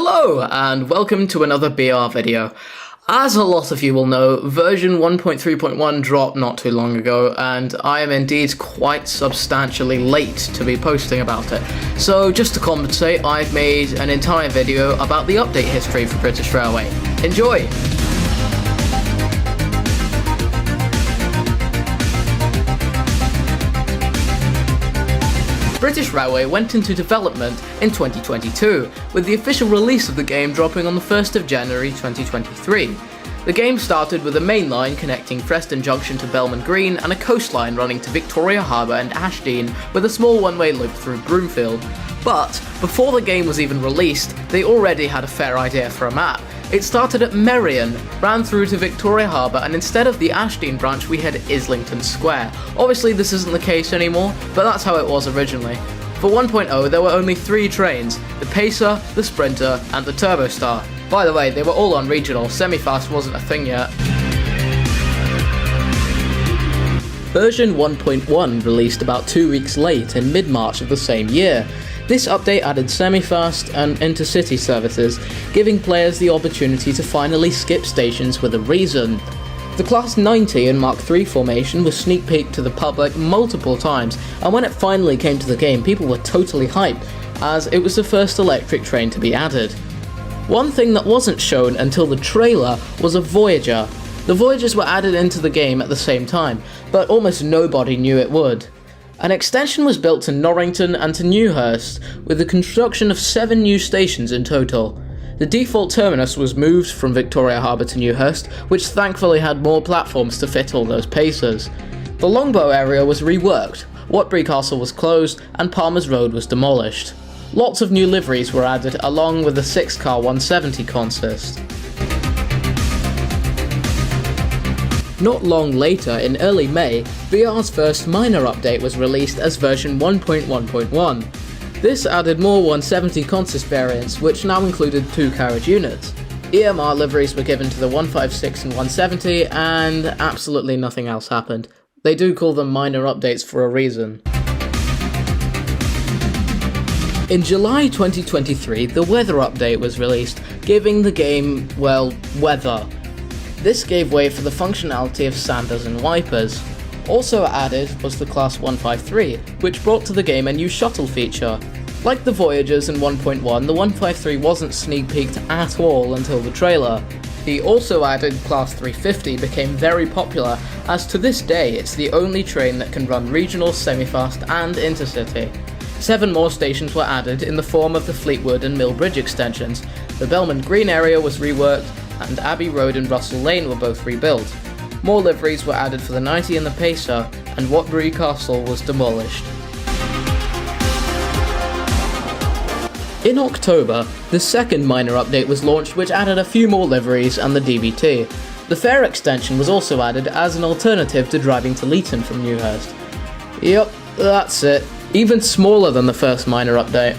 Hello, and welcome to another BR video. As a lot of you will know, version 1.3.1 dropped not too long ago, and I am indeed quite substantially late to be posting about it. So just to compensate, I've made an entire video about the update history for British Railway. Enjoy! British Railway went into development in 2022, with the official release of the game dropping on the 1st of January 2023. The game started with a main line connecting Preston Junction to Belmont Green and a coastline running to Victoria Harbour and Ashdean with a small one-way loop through Broomfield. But before the game was even released, they already had a fair idea for a map. It started at Merrion, ran through to Victoria Harbour, and instead of the Ashdean branch we had Islington Square. Obviously this isn't the case anymore, but that's how it was originally. For 1.0 there were only 3 trains, the Pacer, the Sprinter and the Turbostar. By the way, they were all on regional, semi-fast wasn't a thing yet. Version 1.1 released about 2 weeks late in mid-March of the same year. This update added semi-fast and intercity services, giving players the opportunity to finally skip stations with a reason. The Class 90 in Mark III formation was sneak peeked to the public multiple times, and when it finally came to the game, people were totally hyped, as it was the first electric train to be added. One thing that wasn't shown until the trailer was a Voyager. The Voyagers were added into the game at the same time, but almost nobody knew it would. An extension was built to Norrington and to Newhurst, with the construction of 7 new stations in total. The default terminus was moved from Victoria Harbour to Newhurst, which thankfully had more platforms to fit all those Pacers. The Longbow area was reworked, Watbury Castle was closed, and Palmer's Road was demolished. Lots of new liveries were added, along with the 6-car 170 consist. Not long later, in early May, VR's first minor update was released as version 1.1.1. This added more 170 consist variants, which now included 2 carriage units. EMR liveries were given to the 156 and 170, and absolutely nothing else happened. They do call them minor updates for a reason. In July 2023, the weather update was released, giving the game, well, weather. This gave way for the functionality of sanders and wipers. Also added was the Class 153, which brought to the game a new shuttle feature. Like the Voyagers in 1.1, the 153 wasn't sneak peeked at all until the trailer. The also added Class 350 became very popular, as to this day it's the only train that can run regional, semi-fast and intercity. 7 more stations were added in the form of the Fleetwood and Mill Bridge extensions. The Belmont Green area was reworked, and Abbey Road and Russell Lane were both rebuilt. More liveries were added for the 90 and the Pacer, and Watbury Castle was demolished. In October, the second minor update was launched, which added a few more liveries and the DVT. The Fair extension was also added as an alternative to driving to Leeton from Newhurst. Yep, that's it. Even smaller than the first minor update.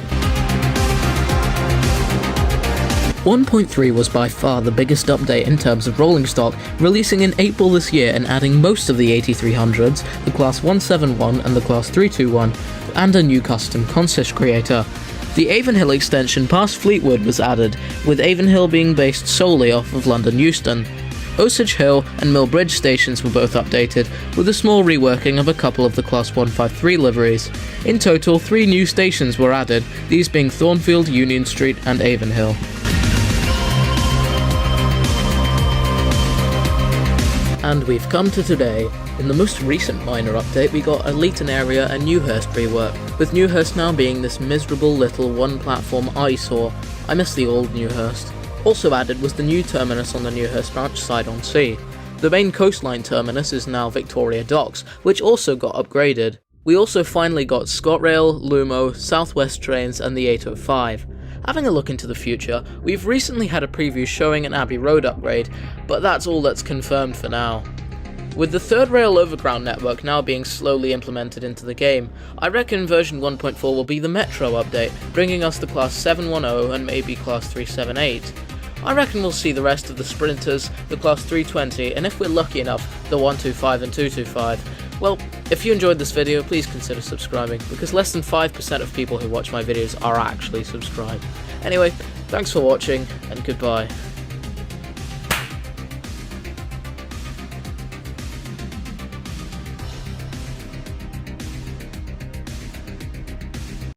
1.3 was by far the biggest update in terms of rolling stock, releasing in April this year and adding most of the 8300s, the Class 171 and the Class 321, and a new custom consist creator. The Avonhill extension past Fleetwood was added, with Avonhill being based solely off of London Euston. Osage Hill and Mill Bridge stations were both updated, with a small reworking of a couple of the Class 153 liveries. In total, 3 new stations were added, these being Thornfield, Union Street and Avonhill. And we've come to today. In the most recent minor update we got a Leeton area and Newhurst rework, with Newhurst now being this miserable little one-platform eyesore. I miss the old Newhurst. Also added was the new terminus on the Newhurst branch side on sea. The main coastline terminus is now Victoria Docks, which also got upgraded. We also finally got ScotRail, Lumo, South West Trains and the 805. Having a look into the future, we've recently had a preview showing an Abbey Road upgrade, but that's all that's confirmed for now. With the third rail overground network now being slowly implemented into the game, I reckon version 1.4 will be the Metro update, bringing us the Class 710 and maybe Class 378. I reckon we'll see the rest of the Sprinters, the Class 320, and if we're lucky enough, the 125 and 225. Well, if you enjoyed this video, please consider subscribing, because less than 5% of people who watch my videos are actually subscribed. Anyway, Thanks for watching, and goodbye.